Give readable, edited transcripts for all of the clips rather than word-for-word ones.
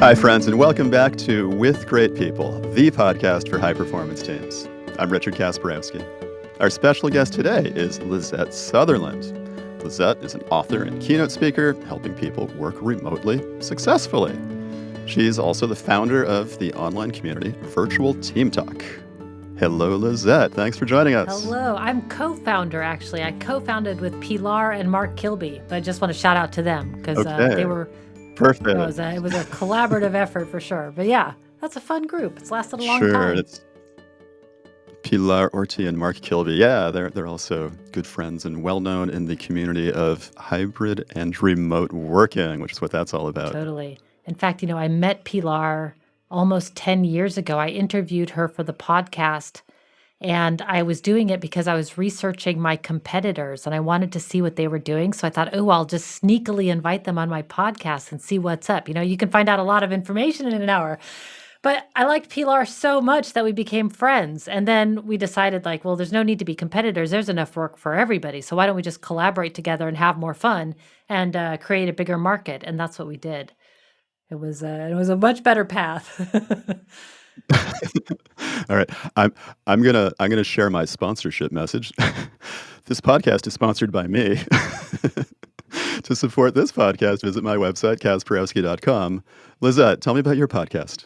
Hi, friends, and welcome back to With Great People, the podcast for high-performance teams. I'm Richard Kasparowski. Our special guest today is Lisette Sutherland. Lisette is an author and keynote speaker helping people work remotely successfully. She's also the founder of the online community Virtual Team Talk. Hello, Lisette. Thanks for joining us. Hello. I'm co-founder, actually. I co-founded with Pilar and Mark Kilby, but I just want to shout out to them because they were... Perfect. It was a collaborative effort for sure. But yeah, that's a fun group. It's lasted a long time. Sure. It's Pilar Orti and Mark Kilby. Yeah, they're also good friends and well-known in the community of hybrid and remote working, which is what that's all about. Totally. In fact, I met Pilar almost 10 years ago. I interviewed her for the podcast, and I was doing it because I was researching my competitors and I wanted to see what they were doing. So I thought, I'll just sneakily invite them on my podcast and see what's up. You can find out a lot of information in an hour. But I liked Pilar so much that we became friends. And then we decided there's no need to be competitors. There's enough work for everybody. So why don't we just collaborate together and have more fun and create a bigger market? And that's what we did. It was a much better path. All right. I'm gonna share my sponsorship message. This podcast is sponsored by me. To support this podcast, visit my website, kasparowski.com. Lisette, tell me about your podcast.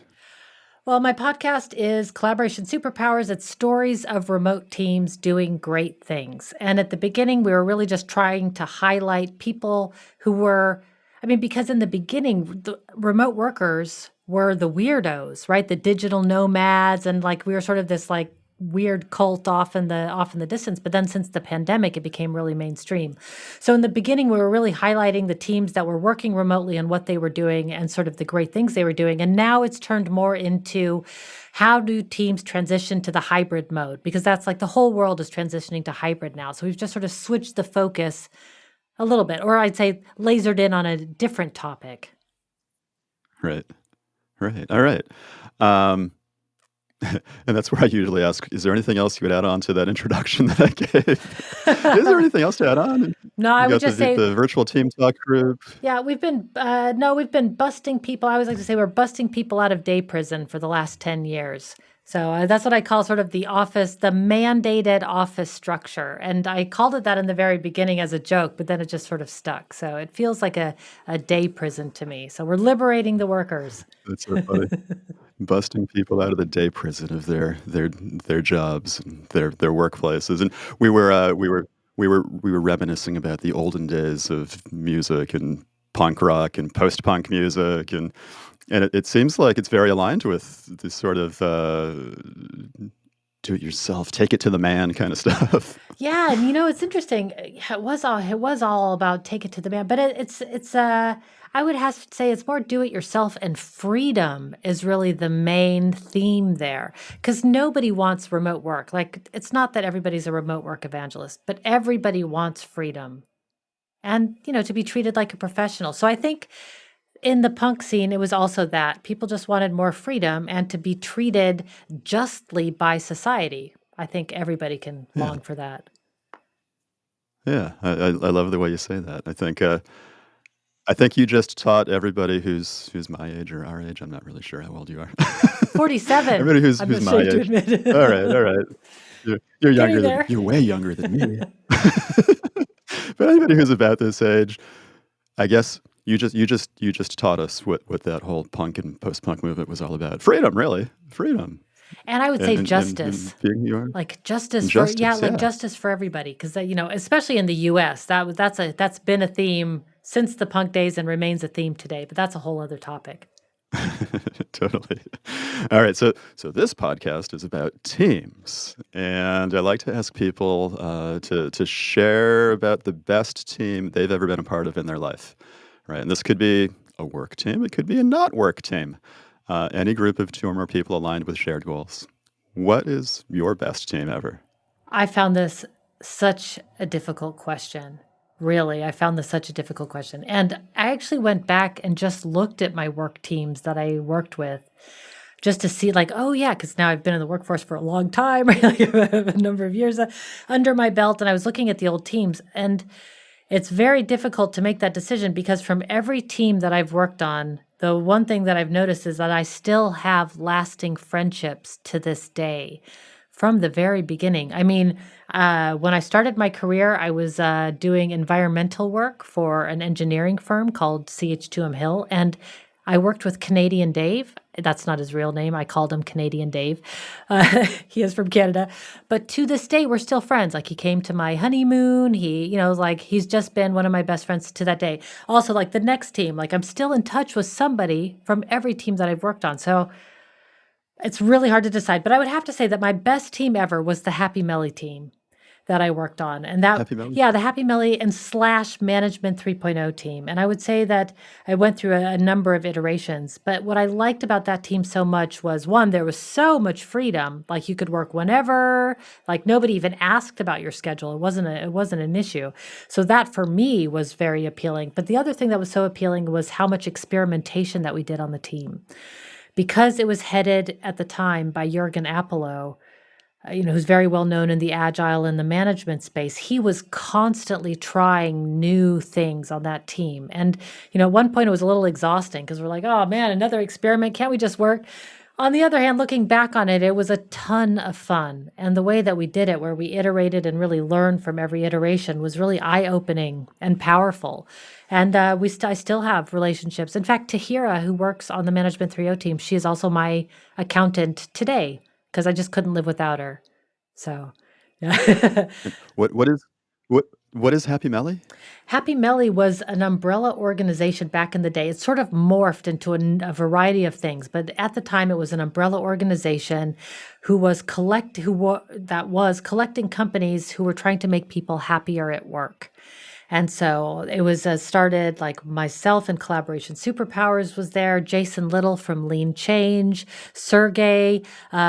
Well, my podcast is Collaboration Superpowers. It's stories of remote teams doing great things. And at the beginning, we were really just trying to highlight people who were, because in the beginning, the remote workers were the weirdos, right? The digital nomads, and we were sort of this weird cult off in the distance. But then since the pandemic, it became really mainstream. So in the beginning, we were really highlighting the teams that were working remotely and what they were doing and sort of the great things they were doing. And now it's turned more into how do teams transition to the hybrid mode? Because that's the whole world is transitioning to hybrid now. So we've just sort of switched the focus a little bit, or I'd say lasered in on a different topic. Right. All right. And that's where I usually ask, is there anything else you would add on to that introduction that I gave? Is there anything else to add on? No, I would just say the Virtual Team Talk group. Yeah, we've been busting people. I always like to say we're busting people out of day prison for the last 10 years. So that's what I call sort of the mandated office structure. And I called it that in the very beginning as a joke, but then it just sort of stuck. So it feels like a day prison to me. So we're liberating the workers. That's so funny. Busting people out of the day prison of their jobs and their workplaces. And we were reminiscing about the olden days of music and punk rock and post-punk music, and it seems like it's very aligned with this sort of do-it-yourself, take it to the man kind of stuff. Yeah, and it's interesting. It was all about take it to the man, but it's I would have to say it's more do-it-yourself, and freedom is really the main theme there, because nobody wants remote work. It's not that everybody's a remote work evangelist, but everybody wants freedom and, to be treated like a professional. So I think in the punk scene, it was also that people just wanted more freedom and to be treated justly by society. I think everybody can long for that. Yeah, I love the way you say that. I think you just taught everybody who's my age or our age. I'm not really sure how old you are. 47. Everybody who's my age. All right. You're younger. You're way younger than me. But anybody who's about this age, I guess you just taught us what that whole punk and post-punk movement was all about. Freedom, really. Freedom. And I would say justice. And being who you are. Justice for justice for everybody, because especially in the US, that's been a theme since the punk days and remains a theme today, but that's a whole other topic. Totally. All right, so this podcast is about teams, and I like to ask people to share about the best team they've ever been a part of in their life, right? And this could be a work team, it could be a not work team, any group of two or more people aligned with shared goals. What is your best team ever? I found this such a difficult question. Really, I found this such a difficult question. And I actually went back and just looked at my work teams that I worked with just to see because now I've been in the workforce for a long time, right? I have a number of years under my belt, and I was looking at the old teams, and it's very difficult to make that decision because from every team that I've worked on, the one thing that I've noticed is that I still have lasting friendships to this day from the very beginning. I mean, when I started my career, I was doing environmental work for an engineering firm called CH2M Hill, and I worked with Canadian Dave. That's not his real name. I called him Canadian Dave. He is from Canada. But to this day, we're still friends. Like he came to my honeymoon. Like he's just been one of my best friends to that day. Also, like the next team, like I'm still in touch with somebody from every team that I've worked on. So it's really hard to decide. But I would have to say that my best team ever was the Happy Mello team that I worked on. And that, Happy Mello? yeah, the Happy Mello and / Management 3.0 team. And I would say that I went through a number of iterations. But what I liked about that team so much was one, there was so much freedom. Like you could work whenever, like nobody even asked about your schedule. It wasn't an issue. So that for me was very appealing. But the other thing that was so appealing was how much experimentation that we did on the team. Because it was headed at the time by Jürgen Apollo, who's very well known in the agile and the management space, he was constantly trying new things on that team. And, at one point it was a little exhausting because we're like, oh man, another experiment. Can't we just work? On the other hand, looking back on it, it was a ton of fun. And the way that we did it, where we iterated and really learned from every iteration, was really eye-opening and powerful. And I still have relationships. In fact, Tahira, who works on the Management 3.0 team, she is also my accountant today, because I just couldn't live without her. So, yeah. What is Happy Mello? Happy Mello was an umbrella organization back in the day. It sort of morphed into a variety of things, but at the time it was an umbrella organization who was collecting companies who were trying to make people happier at work. And so it was started like myself and Collaboration Superpowers was there, Jason Little from Lean Change, Sergey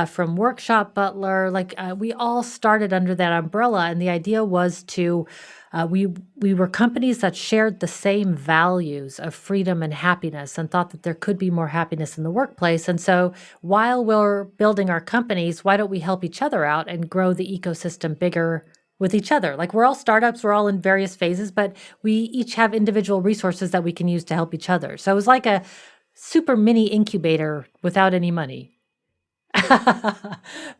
from Workshop Butler. We all started under that umbrella. And the idea was we were companies that shared the same values of freedom and happiness and thought that there could be more happiness in the workplace. And so while we're building our companies, why don't we help each other out and grow the ecosystem bigger with each other? Like we're all startups, we're all in various phases, but we each have individual resources that we can use to help each other. So it was like a super mini incubator without any money.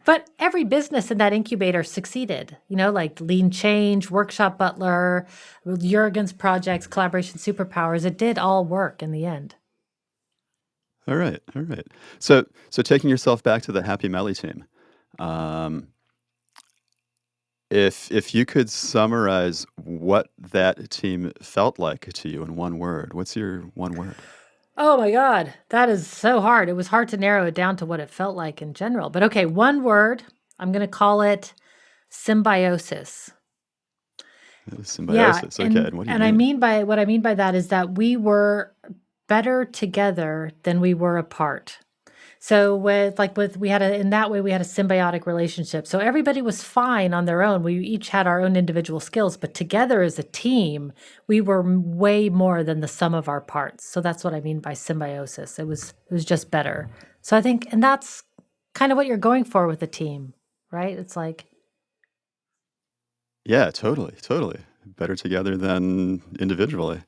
But every business in that incubator succeeded, like Lean Change, Workshop Butler, Jürgen's projects, Collaboration Superpowers. It did all work in the end. All right. So taking yourself back to the Happy Mello team, if you could summarize what that team felt like to you in one word, what's your one word? Oh my God, that is so hard. It was hard to narrow it down to what it felt like in general. But okay, one word, I'm going to call symbiosis. Symbiosis. Yeah, Okay. And what do you mean? What I mean by that is that we were better together than we were apart. So we had in that way we had a symbiotic relationship. So everybody was fine on their own. We each had our own individual skills, but together as a team, we were way more than the sum of our parts. So that's what I mean by symbiosis. It was just better. So I think, and that's kind of what you're going for with a team, right? It's like, Yeah, totally. Better together than individually,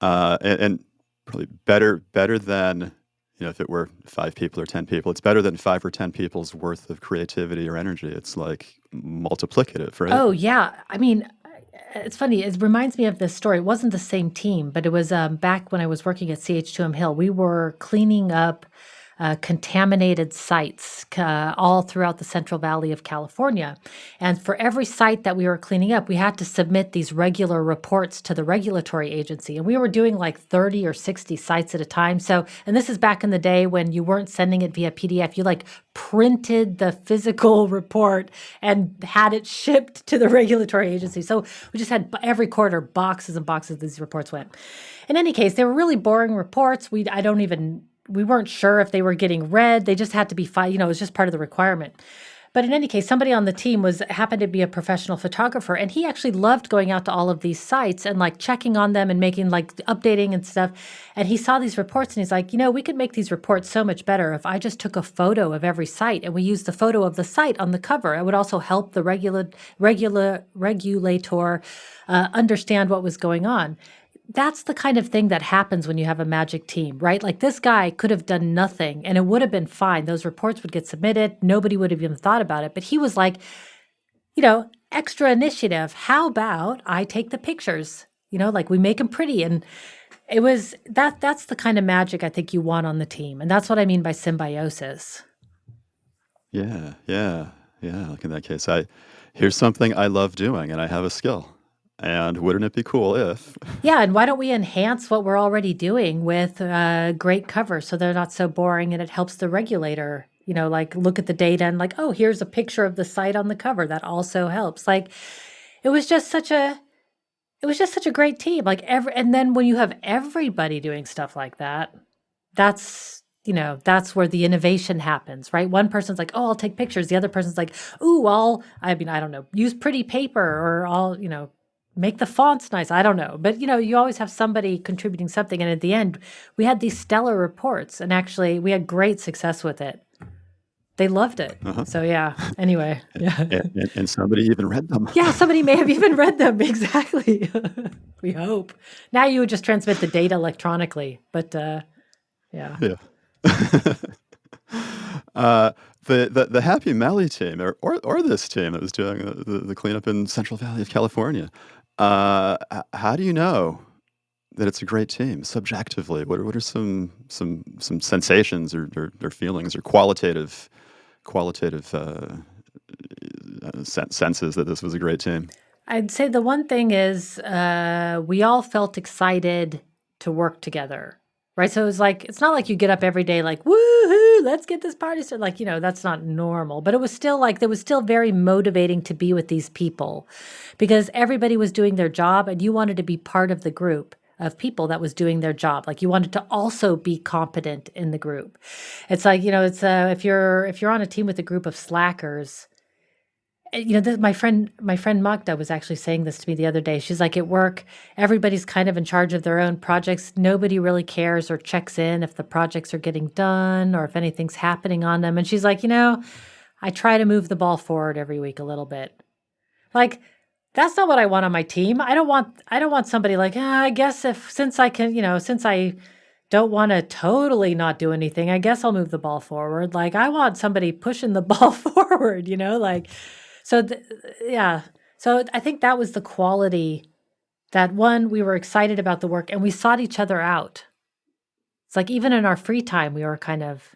and probably better than. If it were 5 people or 10 people, it's better than 5 or 10 people's worth of creativity or energy. It's like multiplicative, right? oh yeah. I mean, it's funny. It reminds me of this story. It wasn't the same team, but it was back when I was working at CH2M Hill. We were cleaning up contaminated sites all throughout the Central Valley of California. And for every site that we were cleaning up, we had to submit these regular reports to the regulatory agency. And we were doing like 30 or 60 sites at a time. So, and this is back in the day when you weren't sending it via PDF. You like printed the physical report and had it shipped to the regulatory agency. So we just had every quarter boxes and boxes of these reports went. In any case, they were really boring reports. We weren't sure if they were getting read. They just had to be filed. It was just part of the requirement. But in any case, somebody on the team happened to be a professional photographer, and he actually loved going out to all of these sites and like checking on them and making like updating and stuff. And he saw these reports and he's like, we could make these reports so much better if I just took a photo of every site and we used the photo of the site on the cover. It would also help the regulator understand what was going on. that's the kind of thing that happens when you have a magic team, right? Like this guy could have done nothing and it would have been fine. Those reports would get submitted. Nobody would have even thought about it. But he was like, extra initiative. How about I take the pictures? Like we make them pretty. And it was that's the kind of magic I think you want on the team. And that's what I mean by symbiosis. Yeah, yeah, yeah. Like in that case, here's something I love doing and I have a skill. And wouldn't it be cool if? Yeah, and why don't we enhance what we're already doing with great cover so they're not so boring and it helps the regulator, like look at the data and like, oh, here's a picture of the site on the cover. That also helps. Like it was just such a great team. Like and then when you have everybody doing stuff like that, that's where the innovation happens, right? One person's like, oh, I'll take pictures. The other person's like, ooh, I don't know, use pretty paper or I'll make the fonts nice. I don't know. But, you always have somebody contributing something. And at the end, we had these stellar reports. And actually, we had great success with it. They loved it. Uh-huh. So, yeah. Anyway. Yeah. And somebody even read them. Yeah, somebody may have even read them. Exactly. We hope. Now you would just transmit the data electronically. But, yeah. Yeah. The Happy Mello team or this team that was doing the cleanup in Central Valley of California. How do you know that it's a great team subjectively? What are some sensations or feelings or qualitative senses that this was a great team? I'd say the one thing is we all felt excited to work together, right? So it was like, it's not like you get up every day like, woohoo, let's get this party started. Like, that's not normal. But it was still like, it was still very motivating to be with these people because everybody was doing their job and you wanted to be part of the group of people that was doing their job. Like you wanted to also be competent in the group. It's like, it's if you're on a team with a group of slackers, my friend Magda was actually saying this to me the other day. She's like, at work, everybody's kind of in charge of their own projects. Nobody really cares or checks in if the projects are getting done or if anything's happening on them. And she's like, I try to move the ball forward every week a little bit. Like, that's not what I want on my team. I don't want somebody like, I guess since I don't want to totally not do anything, I guess I'll move the ball forward. Like, I want somebody pushing the ball forward, like. So, yeah. So I think that was the quality that one, we were excited about the work and we sought each other out. It's like even in our free time, we were kind of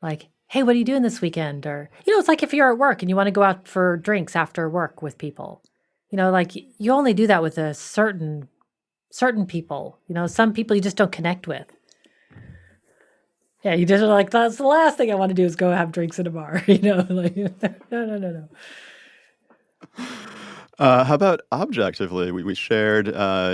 like, hey, what are you doing this weekend? Or, it's like if you're at work and you want to go out for drinks after work with people, like you only do that with a certain people, some people you just don't connect with. Yeah, you just are like, that's the last thing I want to do is go have drinks in a bar, like, no. How about objectively? We shared,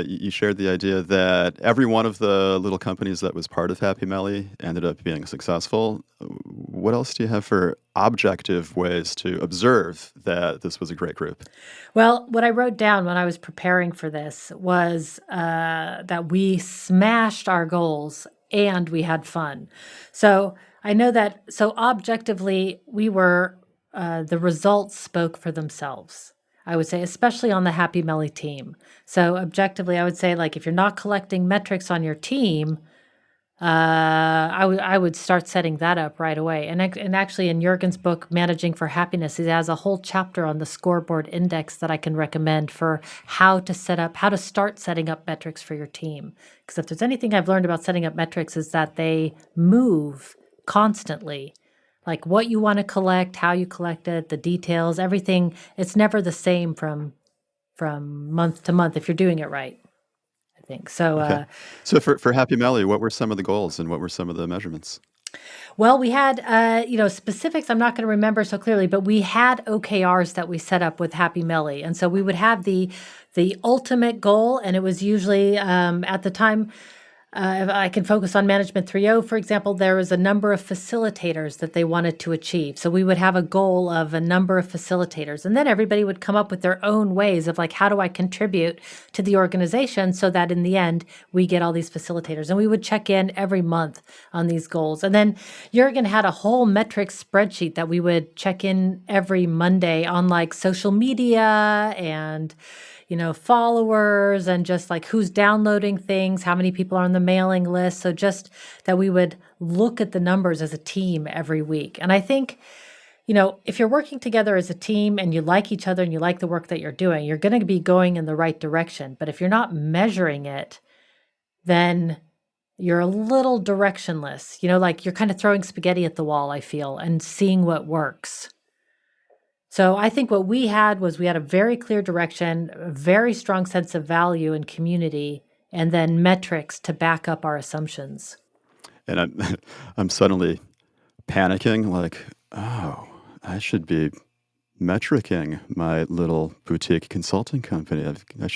you shared the idea that every one of the little companies that was part of Happy Mello ended up being successful. What else do you have for objective ways to observe that this was a great group? Well, what I wrote down when I was preparing for this was that we smashed our goals and we had fun. So I know that, so objectively, we were, the results spoke for themselves, I would say, especially on the Happy Mello team. So objectively, I would say, like, if you're not collecting metrics on your team, I would start setting that up right away. And actually, in Jurgen's book, Managing for Happiness, he has a whole chapter on the scoreboard index that I can recommend for how to start setting up metrics for your team. Because if there's anything I've learned about setting up metrics is that they move constantly. Like what you want to collect, how you collect it, the details, everything. It's never the same from month to month if you're doing it right, I think. So, Okay. So for Happy Mello, what were some of the goals and what were some of the measurements? well, we had, specifics I'm not going to remember so clearly, but we had OKRs that we set up with Happy Mello. And so we would have the ultimate goal, and it was usually, at the time, If I can focus on Management 3.0, for example, there was a number of facilitators that they wanted to achieve. So we would have a goal of a number of facilitators, and then everybody would come up with their own ways of like, how do I contribute to the organization so that in the end we get all these facilitators? And we would check in every month on these goals. And then Jurgen had a whole metrics spreadsheet that we would check in every Monday on like social media and followers and just like who's downloading things, how many people are on the mailing list. So just that we would look at the numbers as a team every week. And I think, if you're working together as a team and you like each other and you like the work that you're doing, you're going to be going in the right direction. But if you're not measuring it, then you're a little directionless, like you're kind of throwing spaghetti at the wall, I feel, and seeing what works. So I think what we had a very clear direction, a very strong sense of value and community, and then metrics to back up our assumptions. And I'm suddenly panicking, like, oh, I should be metricing my little boutique consulting company. There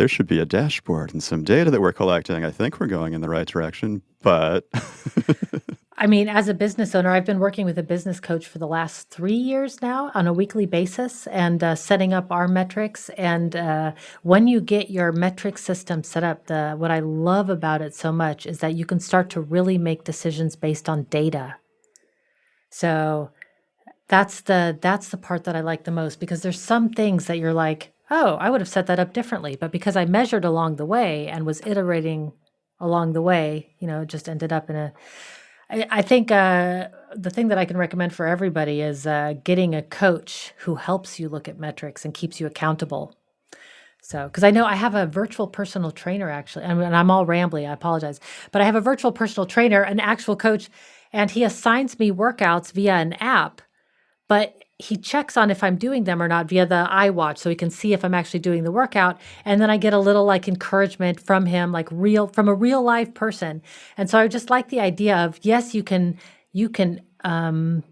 should be a dashboard and some data that we're collecting. I think we're going in the right direction, but I mean, as a business owner, I've been working with a business coach for the last 3 years now on a weekly basis and setting up our metrics. And when you get your metric system set up, what I love about it so much is that you can start to really make decisions based on data. So that's the part that I like the most, because there's some things that you're like, oh, I would have set that up differently. But because I measured along the way and was iterating along the way, it just ended up in a... I think the thing that I can recommend for everybody is getting a coach who helps you look at metrics and keeps you accountable. So, because I know I have a virtual personal trainer, actually, and I'm all rambly, I apologize, but I have a virtual personal trainer, an actual coach, and he assigns me workouts via an app, but he checks on if I'm doing them or not via the iWatch, so he can see if I'm actually doing the workout. And then I get a little like encouragement from him, like from a real live person. And so I just like the idea of, yes, you can, what do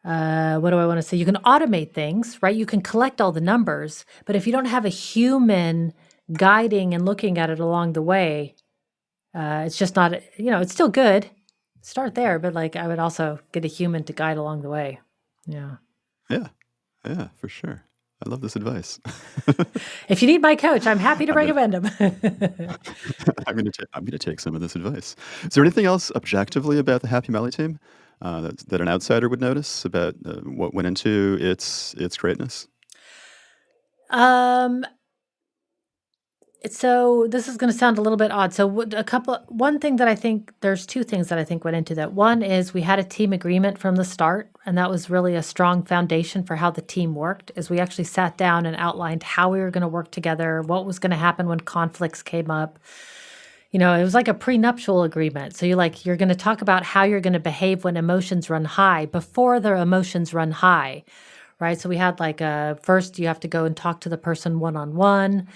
I want to say? You can automate things, right? You can collect all the numbers, but if you don't have a human guiding and looking at it along the way, it's just not, it's still good. Start there, but like I would also get a human to guide along the way. Yeah. Yeah, for sure. I love this advice. If you need my coach, I'm happy to recommend him. I'm gonna take some of this advice. Is there anything else objectively about the Happy Mello team that an outsider would notice about what went into its greatness? So this is going to sound a little bit odd. So there's two things that I think went into that. One is we had a team agreement from the start, and that was really a strong foundation for how the team worked, is we actually sat down and outlined how we were going to work together, what was going to happen when conflicts came up. It was like a prenuptial agreement. So you're going to talk about how you're going to behave when emotions run high before the emotions run high, right? So we had first you have to go and talk to the person one-on-one.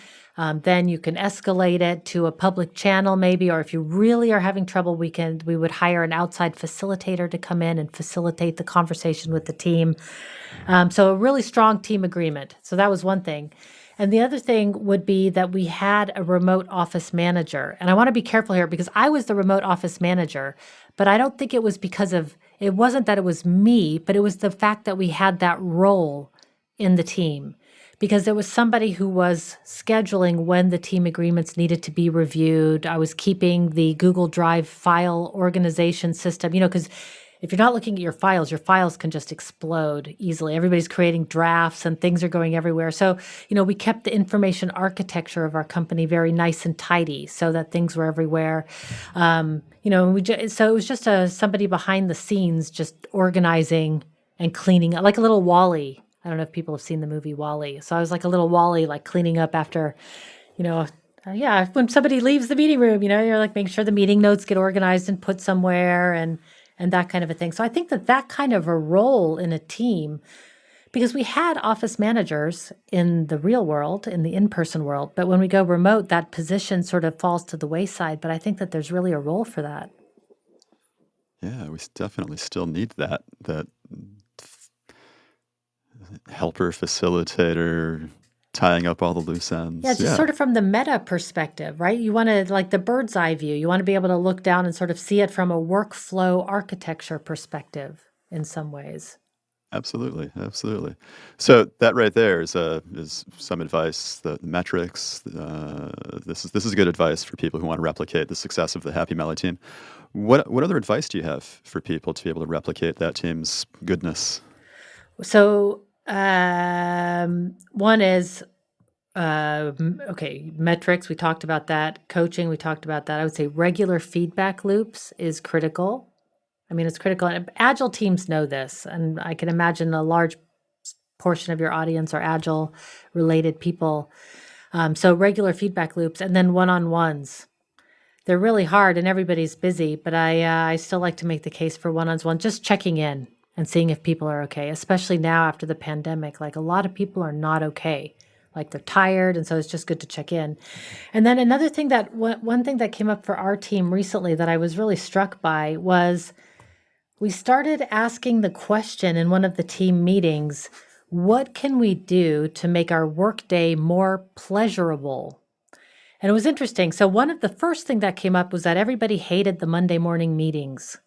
Then you can escalate it to a public channel maybe, or if you really are having trouble, we would hire an outside facilitator to come in and facilitate the conversation with the team. So a really strong team agreement. So that was one thing. And the other thing would be that we had a remote office manager. And I want to be careful here because I was the remote office manager, but I don't think it wasn't that it was me, but it was the fact that we had that role in the team. Because there was somebody who was scheduling when the team agreements needed to be reviewed. I was keeping the Google Drive file organization system, because if you're not looking at your files can just explode easily. Everybody's creating drafts and things are going everywhere. So, we kept the information architecture of our company very nice and tidy so that things were everywhere. So it was just somebody behind the scenes just organizing and cleaning up, like a little Wall-E. I don't know if people have seen the movie Wall-E. So I was like a little Wall-E, like cleaning up after, when somebody leaves the meeting room, you're like making sure the meeting notes get organized and put somewhere and that kind of a thing. So I think that kind of a role in a team, because we had office managers in the real world, in the in-person world, but when we go remote, that position sort of falls to the wayside. But I think that there's really a role for that. Yeah, we definitely still need that helper, facilitator, tying up all the loose Yeah, ends. it's just Yeah, sort of from the meta perspective, right? You want to like the bird's eye view. You want to be able to look down and sort of see it from a workflow architecture perspective in some ways. absolutely, absolutely. So that right there is some advice. The metrics. This is good advice for people who want to replicate the success of the Happy Mello team. What other advice do you have for people to be able to replicate that team's goodness? So, one is okay, metrics, we talked about that. Coaching, we talked about that. I would say regular feedback loops is critical. I mean, it's critical. And agile teams know this, and I can imagine a large portion of your audience are agile related people. So regular feedback loops, and then one-on-ones. They're really hard, and everybody's busy. But I still like to make the case for one-on-one, just checking in and seeing if people are okay. Especially now after the pandemic, like a lot of people are not okay. Like they're tired, and so it's just good to check in. And then another thing that one thing that came up for our team recently that I was really struck by was we started asking the question in one of the team meetings, what can we do to make our workday more pleasurable? And it was interesting. So one of the first thing that came up was that everybody hated the Monday morning meetings.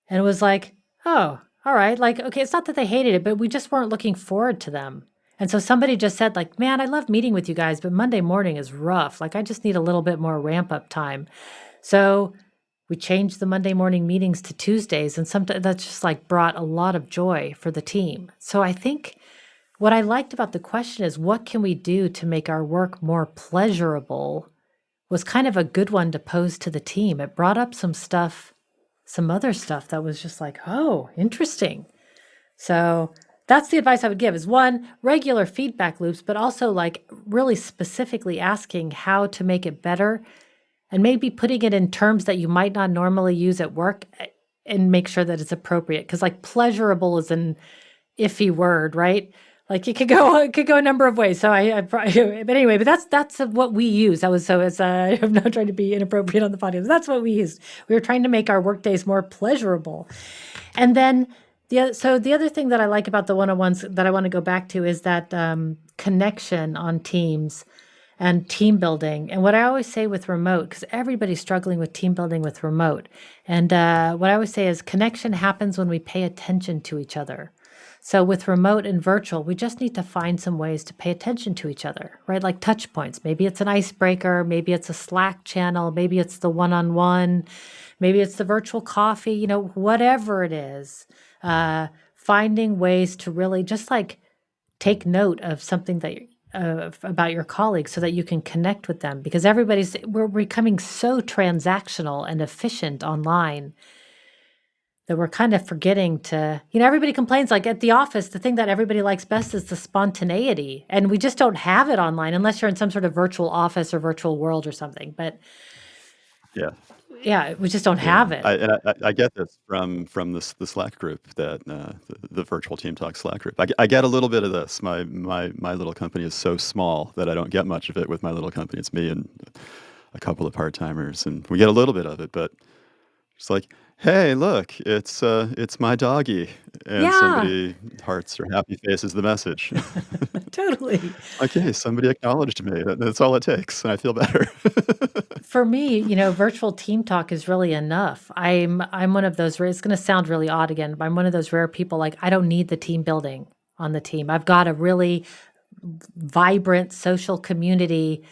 And it was like, oh, all right. Like, okay, it's not that they hated it, but we just weren't looking forward to them. And so somebody just said, like, man, I love meeting with you guys, but Monday morning is rough. Like, I just need a little bit more ramp up time. So we changed the Monday morning meetings to Tuesdays, and sometimes that's just like brought a lot of joy for the team. So I think what I liked about the question is what can we do to make our work more pleasurable was kind of a good one to pose to the team. It brought up some stuff, some other stuff that was just like, oh, interesting. So that's the advice I would give is one, regular feedback loops, but also like really specifically asking how to make it better and maybe putting it in terms that you might not normally use at work and make sure that it's appropriate. Because like pleasurable is an iffy word, right? Like it could go a number of ways. So but anyway, but that's what we use. That was so as I'm not trying to be inappropriate on the podcast. That's what we used. We were trying to make our work days more pleasurable. And then the other thing that I like about the one-on-ones that I want to go back to is that connection on teams and team building. And what I always say with remote, because everybody's struggling with team building with remote. And what I always say is connection happens when we pay attention to each other. So with remote and virtual, we just need to find some ways to pay attention to each other, right? Like touch points. Maybe it's an icebreaker. Maybe it's a Slack channel. Maybe it's the one-on-one. Maybe it's the virtual coffee, whatever it is. Finding ways to really just like take note of something that about your colleagues so that you can connect with them because we're becoming so transactional and efficient online that we're kind of forgetting to, everybody complains like at the office, the thing that everybody likes best is the spontaneity. And we just don't have it online unless you're in some sort of virtual office or virtual world or something. But Yeah, yeah, we just don't yeah. have it. I get this from the Slack group that the virtual team talk Slack group. I get a little bit of this. My little company is so small that I don't get much of it with my little company. It's me and a couple of part-timers, and we get a little bit of it, but it's like, hey, look, it's my doggy, and Yeah, somebody hearts or happy faces the message. totally. Okay, somebody acknowledged me. That's all it takes, and I feel better. For me, virtual team talk is really enough. I'm one of those it's going to sound really odd again, but I'm one of those rare people like I don't need the team building on the team. I've got a really vibrant social community.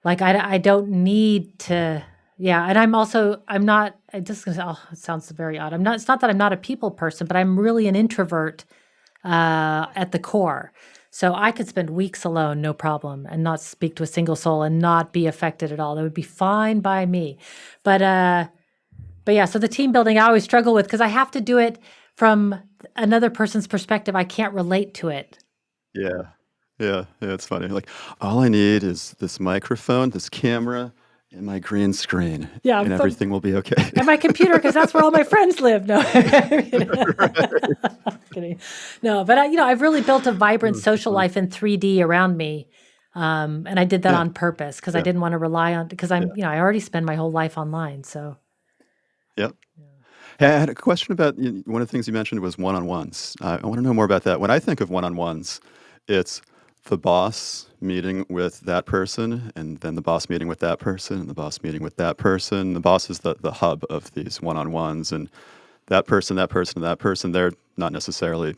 Like I don't need to yeah, and I'm not it sounds very odd. It's not that I'm not a people person, but I'm really an introvert at the core. So I could spend weeks alone, no problem, and not speak to a single soul and not be affected at all. That would be fine by me. But yeah, so the team building I always struggle with because I have to do it from another person's perspective. I can't relate to it. Yeah. Yeah, it's funny. Like, all I need is this microphone, this camera, and my green screen, Yeah, and everything will be okay. and my computer because that's where all my friends live. No, kidding. No, but I've really built a vibrant Oh, so social funny. life in 3D around me, and I did that Yeah, on purpose because I yeah, didn't want to rely on because yeah, I already spend my whole life online. So yep. Hey, I had a question about one of the things you mentioned was one-on-ones. I want to know more about that. When I think of one-on-ones, it's the boss meeting with that person, and then the boss meeting with that person, and the boss meeting with that person. The boss is the hub of these one-on-ones, and that person, that person, and that person, they're not necessarily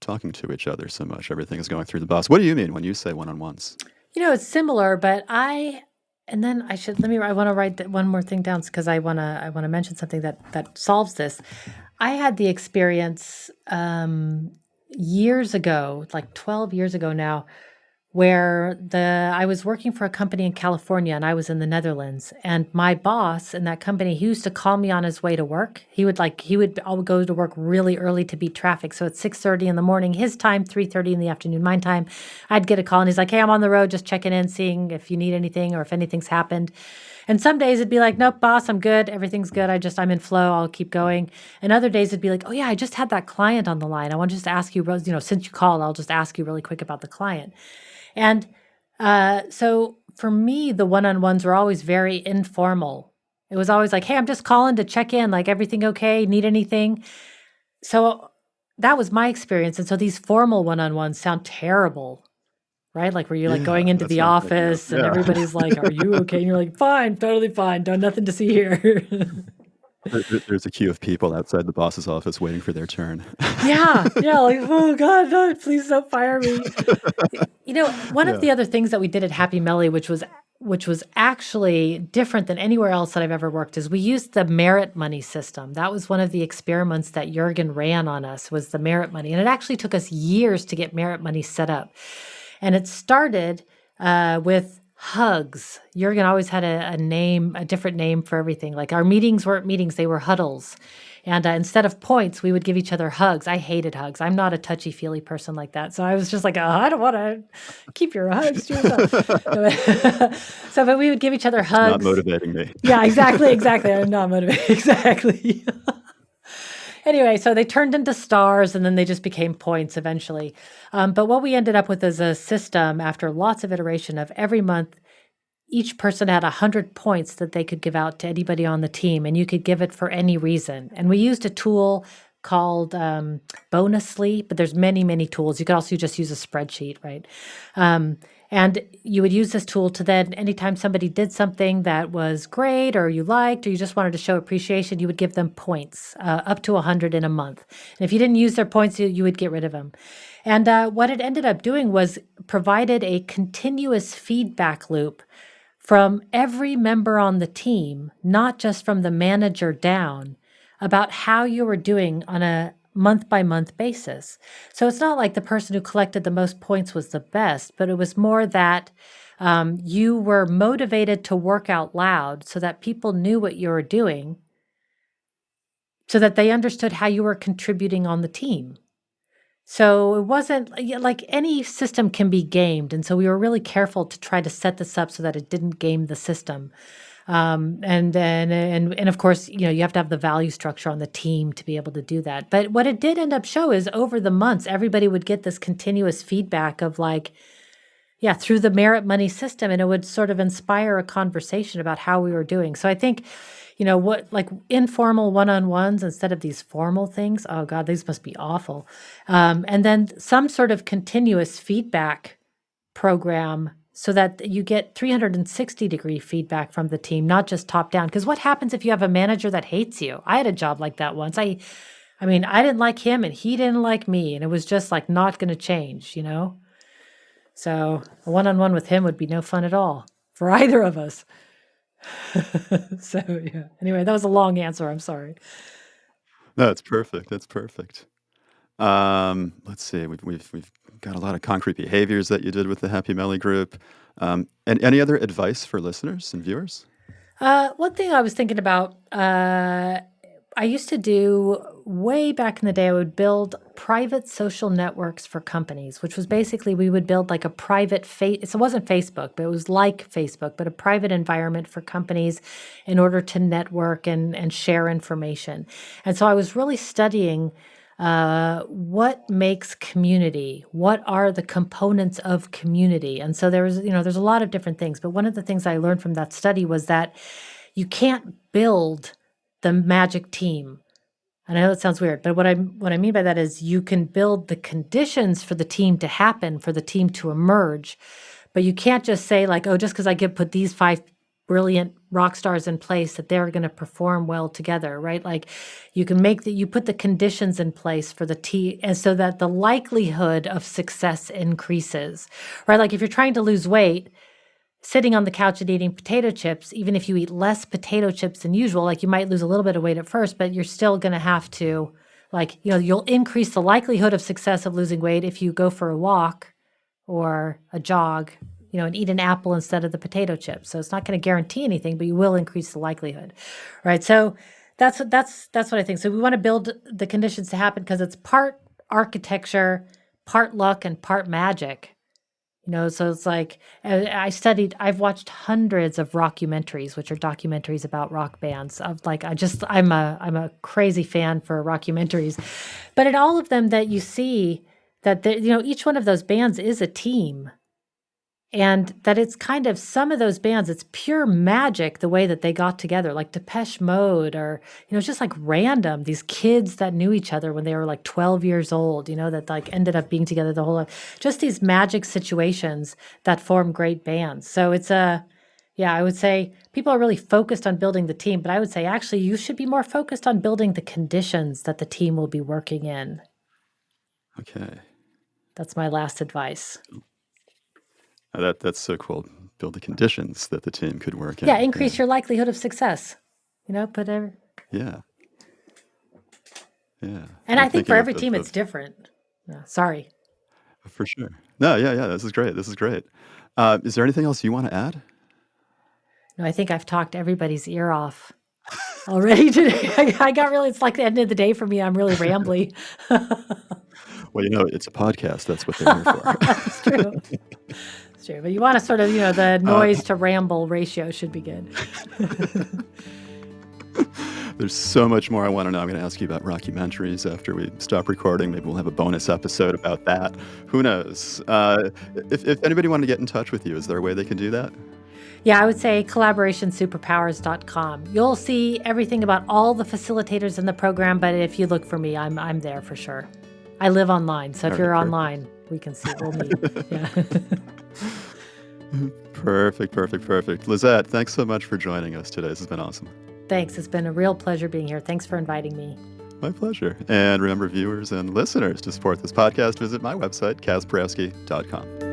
talking to each other so much. Everything is going through the boss. What do you mean when you say one-on-ones? It's similar, but and then I want to write one more thing down because I want to mention something that solves this. I had the experience years ago, like 12 years ago now, where I was working for a company in California and I was in the Netherlands, and my boss in that company, he used to call me on his way to work. He would all go to work really early to beat traffic. So at 6:30 in the morning, his time, 3:30 in the afternoon, my time, I'd get a call and he's like, "Hey, I'm on the road, just checking in, seeing if you need anything or if anything's happened." And some days it'd be like, "Nope, boss, I'm good. Everything's good. I'm in flow. I'll keep going." And other days it'd be like, "Oh yeah, I just had that client on the line. I want to just ask you, since you called, I'll just ask you really quick about the client." And so for me, the one-on-ones were always very informal. It was always like, "Hey, I'm just calling to check in, like everything okay? Need anything?" So that was my experience. And so these formal one-on-ones sound terrible, right? Like where you're like Yeah, going into that's the what I'm thinking of. office and Yeah. everybody's like, "Are you okay?" And you're like, "Fine, totally fine. Don't nothing to see here." There's a queue of people outside the boss's office waiting for their turn. Yeah, yeah, like, "Oh God, no, please don't fire me." One of Yeah. the other things that we did at Happy Mello, which was actually different than anywhere else that I've ever worked, is we used the merit money system. That was one of the experiments that Jurgen ran on us, was the merit money, and it actually took us years to get merit money set up. And it started with hugs. Jurgen always had a different name for everything. Like our meetings weren't meetings, they were huddles. And instead of points, we would give each other hugs. I hated hugs. I'm not a touchy-feely person like that. So I was just like, "Oh, I don't want to keep your hugs to yourself." But we would give each other It's not hugs. motivating me. Yeah, exactly, exactly. I'm not motivated. Exactly. Anyway, so they turned into stars and then they just became points eventually. But what we ended up with is a system after lots of iteration of every month, each person had 100 points that they could give out to anybody on the team, and you could give it for any reason. And we used a tool called Bonusly, but there's many, many tools. You could also just use a spreadsheet, right? And you would use this tool to then, anytime somebody did something that was great or you liked or you just wanted to show appreciation, you would give them points, up to 100 in a month. And if you didn't use their points, you would get rid of them. And what it ended up doing was provided a continuous feedback loop from every member on the team, not just from the manager down, about how you were doing on a month-by-month basis. So it's not like the person who collected the most points was the best, but it was more that you were motivated to work out loud so that people knew what you were doing, so that they understood how you were contributing on the team. So it wasn't like any system can be gamed. And so we were really careful to try to set this up so that it didn't game the system. And of course, you have to have the value structure on the team to be able to do that. But what it did end up show is over the months, everybody would get this continuous feedback of like, yeah, through the merit money system, and it would sort of inspire a conversation about how we were doing. So I think, what like informal one-on-ones instead of these formal things. Oh God, these must be awful. And then some sort of continuous feedback program so that you get 360-degree feedback from the team, not just top down. Because what happens if you have a manager that hates you? I had a job like that once. I mean, I didn't like him and he didn't like me, and it was just like not going to change. So a one-on-one with him would be no fun at all for either of us. So yeah. Anyway, that was a long answer. I'm sorry. No, it's perfect. That's perfect. Let's see. We've got a lot of concrete behaviors that you did with the Happy Mello group. And any other advice for listeners and viewers? One thing I was thinking about, I used to do way back in the day, I would build private social networks for companies, which was basically we would build like a private it wasn't Facebook, but it was like Facebook, but a private environment for companies in order to network and share information. And so I was really studying what makes community? What are the components of community? And so there's a lot of different things, but one of the things I learned from that study was that you can't build the magic team. And I know it sounds weird, but what I mean by that is you can build the conditions for the team to happen, for the team to emerge, but you can't just say like, oh, just because I put these 5 brilliant rock stars in place that they're going to perform well together, right? Like you put the conditions in place for the team, and so that the likelihood of success increases, right? Like if you're trying to lose weight, sitting on the couch and eating potato chips, even if you eat less potato chips than usual, like you might lose a little bit of weight at first, but you're still going to have to, like, you'll increase the likelihood of success of losing weight if you go for a walk or a jog, and eat an apple instead of the potato chips. So it's not going to guarantee anything, but you will increase the likelihood, right? So that's what I think. So we want to build the conditions to happen because it's part architecture, part luck, and part magic. So it's like I've watched hundreds of rockumentaries, which are documentaries about rock bands. I'm a crazy fan for rockumentaries, but in all of them that you see that each one of those bands is a team. And that it's kind of some of those bands, it's pure magic the way that they got together, like Depeche Mode, or, it's just like random, these kids that knew each other when they were like 12 years old, that like ended up being together the whole life. Just these magic situations that form great bands. So I would say people are really focused on building the team, but I would say actually you should be more focused on building the conditions that the team will be working in. Okay. That's my last advice. That's so cool. Build the conditions that the team could work in. Yeah, increase your likelihood of success. Yeah. And I think for every team it's different. Sorry. For sure. No, yeah. This is great. Is there anything else you want to add? No, I think I've talked everybody's ear off already today. I got really, it's like the end of the day for me. I'm really rambly. Well, it's a podcast. That's what they're here for. That's true. It's true. But you want to sort of, the noise to ramble ratio should be good. There's so much more I want to know. I'm going to ask you about rockumentaries after we stop recording. Maybe we'll have a bonus episode about that. Who knows? If anybody wanted to get in touch with you, is there a way they can do that? Yeah, I would say collaborationsuperpowers.com. You'll see everything about all the facilitators in the program, but if you look for me, I'm there for sure. I live online, so if you're online, we can see. We'll meet. Yeah. Perfect. Lisette, thanks so much for joining us today. This has been awesome. Thanks. It's been a real pleasure being here. Thanks for inviting me. My pleasure. And remember, viewers and listeners, to support this podcast, visit my website, kasparowski.com.